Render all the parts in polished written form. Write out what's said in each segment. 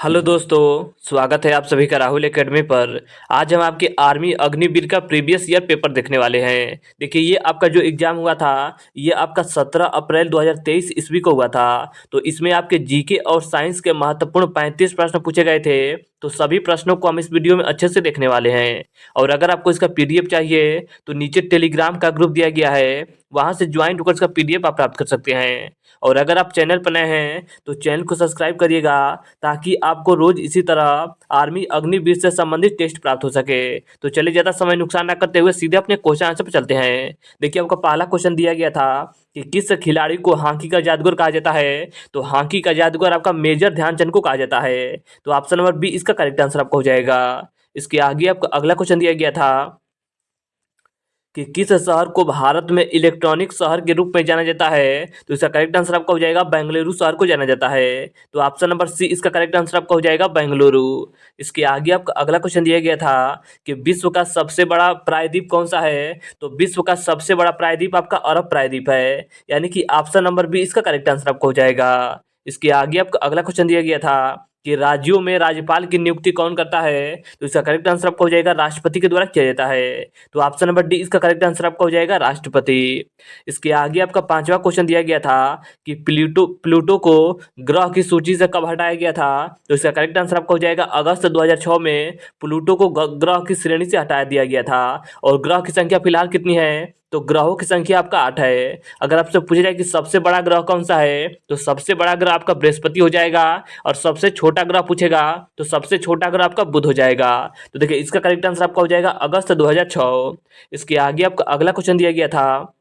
Hello दोस्तों, स्वागत है आप सभी का राहुल एकेडमी पर। आज हम आपके आर्मी अग्निवीर का प्रीवियस ईयर पेपर देखने वाले हैं। देखिए, ये आपका जो एग्जाम हुआ था, ये आपका 17 अप्रैल 2023 ईस्वी को हुआ था। तो इसमें आपके जीके और साइंस के महत्वपूर्ण 35 प्रश्न पूछे गए थे। तो सभी प्रश्नों को हम इस वीडियो में अच्छे से देखने वाले हैं। और अगर आपको इसका पीडीएफ चाहिए तो नीचे टेलीग्राम का ग्रुप दिया गया है, वहां से ज्वाइन होकर इसका पीडीएफ आप प्राप्त कर सकते हैं। और अगर आप चैनल पर नए हैं तो चैनल को सब्सक्राइब करिएगा, ताकि आपको रोज इसी तरह आर्मी अग्निवीर से संबंधित टेस्ट प्राप्त हो सके। तो चलिए, ज़्यादा समय नुकसान ना करते हुए सीधे अपने क्वेश्चन आंसर पर चलते हैं। देखिए, आपका पहला क्वेश्चन दिया गया था कि किस खिलाड़ी को हॉकी का जादूगर कहा जाता है। तो हॉकी का जादूगर आपका मेजर ध्यानचंद को कहा जाता है। तो ऑप्शन नंबर बी इसका करेक्ट आंसर आपका हो जाएगा। इसके आगे आपका अगला क्वेश्चन दिया गया था कि किस शहर को भारत में इलेक्ट्रॉनिक शहर के रूप में जाना जाता है। तो इसका करेक्ट आंसर आपका हो जाएगा बेंगलुरु शहर को जाना जाता है। तो ऑप्शन नंबर सी इसका करेक्ट आंसर आपका हो जाएगा बेंगलुरु। इसके आगे आपका अगला क्वेश्चन दिया गया था कि विश्व का सबसे बड़ा प्रायद्वीप कौन सा है। तो विश्व का सबसे बड़ा प्रायद्वीप आपका अरब प्रायद्वीप है, यानी कि ऑप्शन नंबर बी इसका करेक्ट आंसर आपका हो जाएगा। इसके आगे आपका अगला क्वेश्चन दिया गया था कि राज्यों में राज्यपाल की नियुक्ति कौन करता है। तो इसका करेक्ट आंसर आपका हो जाएगा राष्ट्रपति के द्वारा किया जाता है। तो ऑप्शन नंबर डी इसका करेक्ट आंसर आपका हो जाएगा राष्ट्रपति। इसके आगे आपका पांचवा क्वेश्चन दिया गया था कि प्लूटो प्लूटो को ग्रह की सूची से कब हटाया गया था। तो इसका करेक्ट आंसर आपका हो जाएगा अगस्त 2006 में प्लूटो को ग्रह की श्रेणी से हटा दिया गया था। और ग्रह की संख्या फिलहाल कितनी है, तो ग्रहों की संख्या आपका 8 है। अगर आपसे पूछा जाए कि सबसे बड़ा ग्रह कौन सा है, तो सबसे बड़ा ग्रह आपका बृहस्पति हो जाएगा। और सबसे छोटा ग्रह पूछेगा तो सबसे छोटा ग्रह आपका बुध हो जाएगा। तो देखिए, इसका करेक्ट आंसर आपका हो जाएगा अगस्त 2006। इसके आगे आपका अगला क्वेश्चन दिया गया था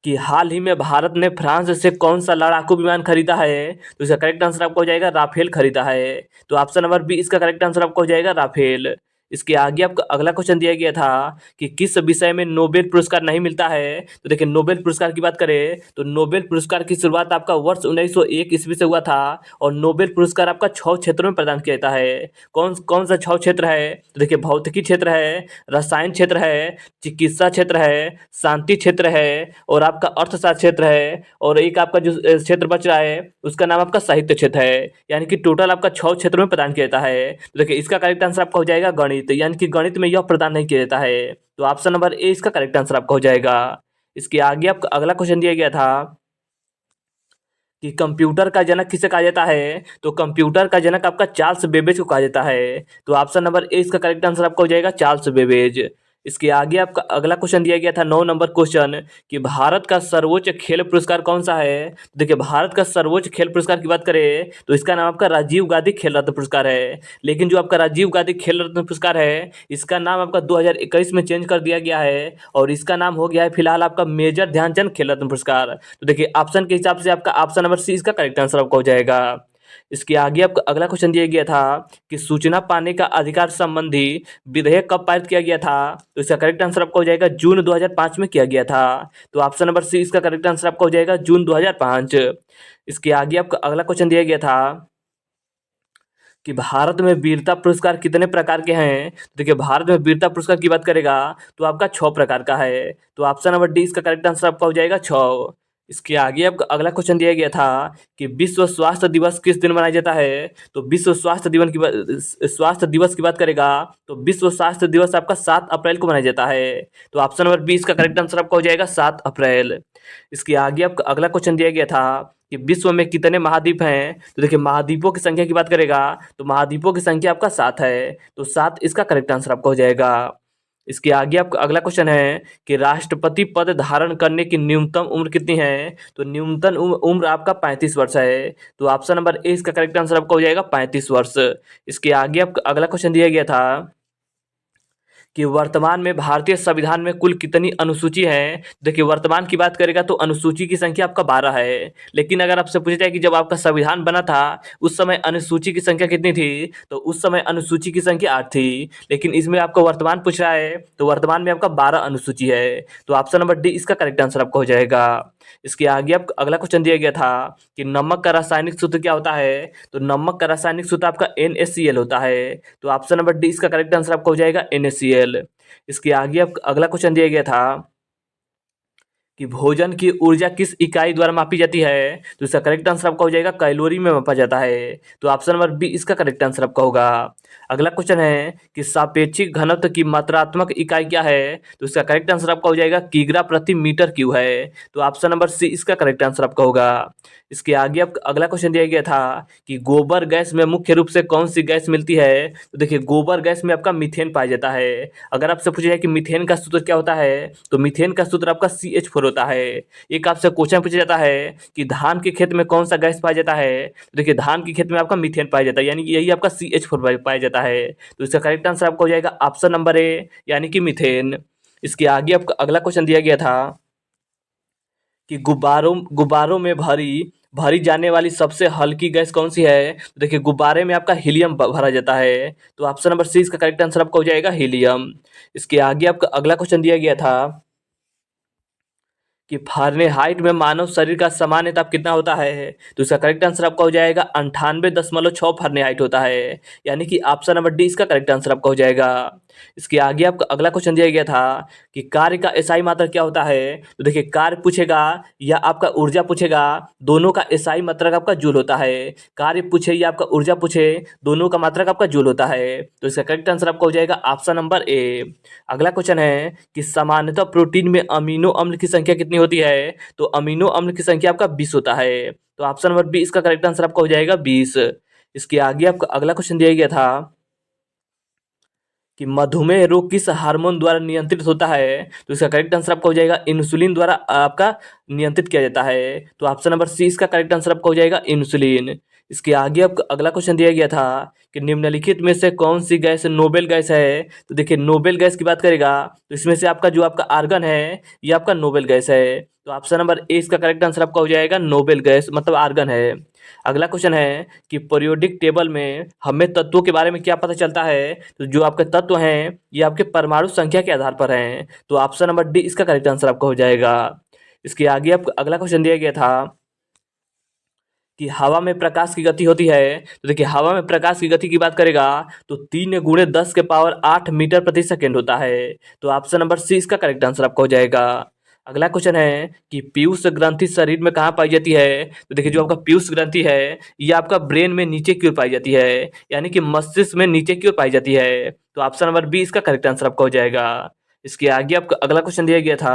कि हाल ही में भारत ने फ्रांस से कौन सा लड़ाकू विमान खरीदा है। तो इसका करेक्ट आंसर आपका हो जाएगा राफेल खरीदा है। तो ऑप्शन नंबर बी इसका करेक्ट आंसर आपका हो जाएगा राफेल। इसके आगे आपका अगला क्वेश्चन दिया गया था कि किस विषय में नोबेल पुरस्कार नहीं मिलता है। तो देखिए, नोबेल पुरस्कार की बात करें तो नोबेल पुरस्कार की शुरुआत आपका वर्ष 1901 ईस्वी से हुआ था। और नोबेल पुरस्कार आपका 6 क्षेत्रों में प्रदान किया जाता है। कौन कौन सा 6 क्षेत्र है, तो देखिए, भौतिकी क्षेत्र है, रसायन क्षेत्र है, चिकित्सा क्षेत्र है, शांति क्षेत्र है, और आपका अर्थशास्त्र क्षेत्र है। और एक आपका जो क्षेत्र बच रहा है उसका नाम आपका साहित्य क्षेत्र है। यानी कि टोटल आपका 6 क्षेत्रों में प्रदान किया जाता है। तो देखिए, इसका करेक्ट आंसर आपका हो जाएगा गणित, यानी कि गणित में यह प्रदान नहीं किया जाता है। तो ऑप्शन नंबर ए इसका करेक्ट आंसर आपका हो जाएगा। इसके आगे आपका अगला क्वेश्चन दिया गया था कि कंप्यूटर का जनक किसे कहा जाता है। तो कंप्यूटर का जनक आपका चार्ल्स बेबेज को कहा जाता है। तो ऑप्शन नंबर ए इसका करेक्ट आंसर आपका हो जाएगा चार्ल्स बेबेज। इसके आगे आपका अगला क्वेश्चन दिया गया था 9 नंबर क्वेश्चन कि भारत का सर्वोच्च खेल पुरस्कार कौन सा है। तो देखिए, भारत का सर्वोच्च खेल पुरस्कार की बात करें तो इसका नाम आपका राजीव गांधी खेल रत्न पुरस्कार है। लेकिन जो आपका राजीव गांधी खेल रत्न पुरस्कार है, इसका नाम आपका 2021 में चेंज कर दिया गया है। और इसका नाम हो गया है फिलहाल आपका मेजर ध्यानचंद खेल रत्न पुरस्कार। तो देखिए, ऑप्शन के हिसाब से आपका ऑप्शन नंबर सी इसका करेक्ट आंसर आपका हो जाएगा। इसके आगे आपका अगला क्वेश्चन दिया गया था कि सूचना पाने का अधिकार संबंधी विधेयक कब पारित किया गया था। तो इसका करेक्ट आंसर आपका हो जाएगा जून 2005 में किया गया था। तो ऑप्शन नंबर सी इसका करेक्ट आंसर आपका हो जाएगा जून 2005। इसके आगे आपका अगला क्वेश्चन दिया गया था कि भारत में वीरता पुरस्कार कितने प्रकार के हैं। तो देखिए, भारत में वीरता पुरस्कार की बात करेगा तो आपका 6 प्रकार का है। तो ऑप्शन नंबर डी इसका करेक्ट आंसर आपका हो जाएगा 6। इसके आगे आपका अगला क्वेश्चन दिया गया था कि विश्व स्वास्थ्य दिवस किस दिन मनाया जाता है। तो विश्व स्वास्थ्य दिवस की बात करेगा तो विश्व स्वास्थ्य दिवस आपका 7 अप्रैल को मनाया जाता है। तो ऑप्शन नंबर बी इसका करेक्ट आंसर आपका हो जाएगा 7 अप्रैल। इसके आगे आपका अगला क्वेश्चन दिया गया था कि विश्व में कितने महाद्वीप हैं। तो देखिए, महाद्वीपों की संख्या की बात करेगा तो महाद्वीपों की संख्या आपका 7 है। तो 7 इसका करेक्ट आंसर आपका हो जाएगा। इसके आगे आपका अगला क्वेश्चन है कि राष्ट्रपति पद धारण करने की न्यूनतम उम्र कितनी है। तो न्यूनतम उम्र आपका 35 वर्ष है। तो ऑप्शन नंबर ए इसका करेक्ट आंसर आपका हो जाएगा 35 वर्ष। इसके आगे आपका अगला क्वेश्चन दिया गया था कि वर्तमान में भारतीय संविधान में कुल कितनी अनुसूची है। देखिए, वर्तमान की बात करेगा तो अनुसूची की संख्या आपका 12 है। लेकिन अगर आपसे पूछा जाए कि जब आपका संविधान बना था उस समय अनुसूची की संख्या कितनी थी, तो उस समय अनुसूची की संख्या 8 थी। लेकिन इसमें आपको वर्तमान पूछ रहा है तो वर्तमान में आपका 12 अनुसूची है। तो ऑप्शन नंबर डी इसका करेक्ट आंसर आपका हो जाएगा। इसके आगे आपको अगला क्वेश्चन दिया गया था कि नमक का रासायनिक सूत्र क्या होता है। तो नमक का रासायनिक सूत्र आपका NaCl होता है। तो ऑप्शन नंबर डी इसका करेक्ट आंसर आपका हो जाएगा NaCl। इसके आगे आप अगला क्वेश्चन दिया गया था कि भोजन की ऊर्जा किस इकाई द्वारा मापी जाती है? तो इसका करेक्ट आंसर आपका हो जाएगा कैलोरी में मापा जाता है। तो ऑप्शन नंबर बी इसका करेक्ट आंसर आपका होगा। अगला क्वेश्चन है कि सापेक्षिक घनत्व की मात्रात्मक इकाई क्या है? तो इसका करेक्ट आंसर आपका हो जाएगा किग्रा प्रति मीटर क्यूब है। तो ऑप्शन नंबर सी इसका करेक्ट आंसर आपका होगा। इसके आगे आप अगला क्वेश्चन दिया गया था कि गोबर गैस में मुख्य रूप से कौन सी गैस मिलती है? तो देखिए गोबर गैस में आपका मीथेन पाया जाता है। अगर आपसे पूछा जाए कि मीथेन का सूत्र क्या होता है, तो मीथेन का सूत्र आपका CH4 होता है। एक आपसे क्वेश्चन पूछा जाता है कि धान के खेत में कौन सा गैस पाया जाता है? तो देखिए धान के खेत में आपका मीथेन पाया जाता है, यानी कि यही आपका CH4 पाया जाता है। तो इसका करेक्ट आंसर आपका हो जाएगा ऑप्शन नंबर ए, यानी कि मीथेन। इसके आगे आपका अगला क्वेश्चन दिया गया था कि गुब्बारों गुब्बारों में भरी भरी जाने वाली सबसे हल्की गैस कौन सी है? तो देखिए गुब्बारे में आपका हीलियम भरा जाता है। तो ऑप्शन नंबर सी इसका करेक्ट आंसर आपका हो जाएगा हीलियम। इसके आगे आपका अगला क्वेश्चन दिया गया था कि फारेनहाइट में मानव शरीर का सामान्य ताप कितना होता है? तो इसका करेक्ट आंसर आपका हो जाएगा 98.6 फारेनहाइट होता है, यानी कि ऑप्शन नंबर डी इसका करेक्ट आंसर आपका हो जाएगा। इसके आगे आपका अगला क्वेश्चन दिया गया था कि कार्य का एसआई मात्रक क्या होता है? तो देखिए कार्य पूछेगा या आपका ऊर्जा पूछेगा, दोनों का एसआई मात्रक आपका जूल होता है। कार्य पूछे या आपका ऊर्जा पूछे, दोनों का मात्रक आपका जूल होता है। तो इसका करेक्ट आंसर आपका हो जाएगा ऑप्शन नंबर ए। अगला क्वेश्चन है कि सामान्यतः प्रोटीन में अमीनो अम्ल की संख्या कितनी होती है? तो अमीनो अम्ल की संख्या आपका 20 होता है। तो ऑप्शन नंबर बी इसका करेक्ट आंसर आपका हो जाएगा 20। इसके आगे आपका अगला क्वेश्चन दिया गया था कि मधुमेह रोग किस हार्मोन द्वारा नियंत्रित होता है? तो इसका करेक्ट आंसर आपका हो जाएगा इंसुलिन द्वारा आपका नियंत्रित किया जाता है। तो ऑप्शन नंबर सी इसका करेक्ट आंसर आपका हो जाएगा इंसुलिन। इसके आगे आपका अगला क्वेश्चन दिया गया था कि निम्नलिखित में से कौन सी गैस नोबेल गैस है? तो देखिए नोबेल गैस की बात करेगा तो इसमें से आपका जो आपका आर्गन है ये आपका नोबेल गैस है। तो ऑप्शन नंबर ए इसका करेक्ट आंसर आपका हो जाएगा नोबेल गैस मतलब आर्गन है। अगला क्वेश्चन है कि पीरियोडिक टेबल में हमें तत्वों के बारे में क्या पता चलता है? तो जो आपके तत्व हैं ये आपके परमाणु संख्या के आधार पर हैं। तो ऑप्शन नंबर डी इसका करेक्ट आंसर आपका हो जाएगा। इसके आगे आपको अगला क्वेश्चन दिया गया था कि हवा में प्रकाश की गति होती है। तो देखिए हवा में प्रकाश की गति की बात करेगा तो 3 × 10⁸ मीटर प्रति सेकेंड होता है। तो ऑप्शन नंबर सी इसका करेक्ट आंसर आपका हो जाएगा। अगला क्वेश्चन है कि पीयूष ग्रंथि शरीर में कहाँ पाई जाती है? तो देखिए जो आपका पीयूष ग्रंथि है ये आपका ब्रेन में नीचे की ओर पाई जाती है, यानी कि मस्तिष्क में नीचे की ओर पाई जाती है। तो ऑप्शन नंबर बी इसका करेक्ट आंसर आपका हो जाएगा। इसके आगे आपका अगला क्वेश्चन दिया गया था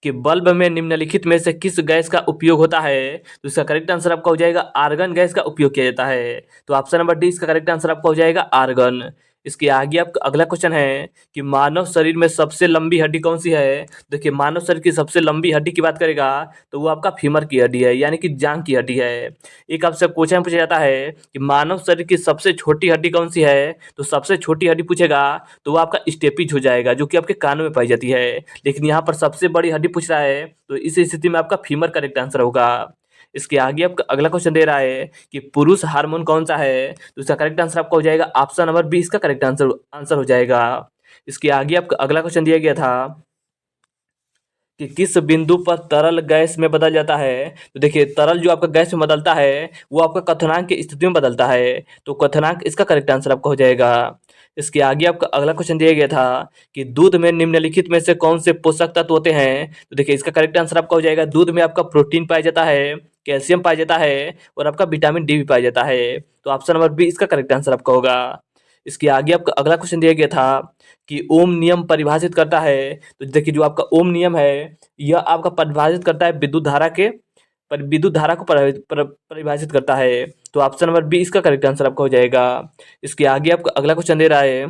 कि बल्ब में निम्नलिखित में से किस गैस का उपयोग होता है? तो इसका करेक्ट आंसर आपका हो जाएगा आर्गन गैस का उपयोग किया जाता है। तो ऑप्शन नंबर डी इसका करेक्ट आंसर आपका हो जाएगा आर्गन। इसके आगे आपका अगला क्वेश्चन है कि मानव शरीर में सबसे लंबी हड्डी कौन सी है? देखिए मानव शरीर की सबसे लंबी हड्डी की बात करेगा तो वो आपका फीमर की हड्डी है, यानी कि जांघ की हड्डी है। एक आपसे क्वेश्चन पूछा जाता है कि मानव शरीर की सबसे छोटी हड्डी कौन सी है? तो सबसे छोटी हड्डी पूछेगा तो वो आपका स्टेपिज हो जाएगा, जो कि आपके कानों में पाई जाती है। लेकिन यहाँ पर सबसे बड़ी हड्डी पूछ रहा है तो इस स्थिति में आपका फीमर करेक्ट आंसर होगा। इसके आगे आपका अगला क्वेश्चन दे रहा है कि पुरुष हार्मोन कौन सा है? तो इसका करेक्ट आंसर आपका हो जाएगा ऑप्शन नंबर बी इसका करेक्ट आंसर आंसर हो जाएगा। इसके आगे आपका अगला क्वेश्चन दिया गया था कि किस बिंदु पर तरल गैस में बदल जाता है? तो देखिए तरल जो आपका गैस में बदलता है वो आपका क्वथनांक की स्थिति में बदलता है। तो क्वथनांक इसका करेक्ट आंसर आपका हो जाएगा। इसके आगे आपका अगला क्वेश्चन दिया गया था कि दूध में निम्नलिखित में से कौन से पोषक तत्व होते हैं? तो देखिए इसका करेक्ट आंसर आपका हो जाएगा दूध में आपका प्रोटीन पाया जाता है, कैल्शियम पाया जाता है और आपका विटामिन डी भी पाया जाता है। तो ऑप्शन नंबर बी इसका करेक्ट आंसर आपका होगा। इसके आगे आपका अगला क्वेश्चन दिया गया था कि ओम नियम परिभाषित करता है। तो देखिए जो आपका ओम नियम है यह आपका परिभाषित करता है विद्युत धारा के पर विद्युत धारा को परिभाषित करता है। तो ऑप्शन नंबर बी इसका करेक्ट आंसर आपका हो जाएगा। इसके आगे आपका अगला क्वेश्चन दे रहा है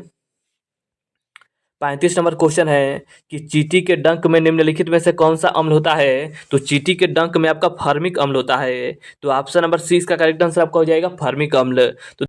35 नंबर क्वेश्चन है कि चींटी के डंक में निम्नलिखित में से कौन सा अम्ल होता है? तो चींटी के डंक में आपका फॉर्मिक अम्ल होता है। तो ऑप्शन नंबर सी इसका करेक्ट आंसर आपका हो जाएगा फॉर्मिक अम्ल। तो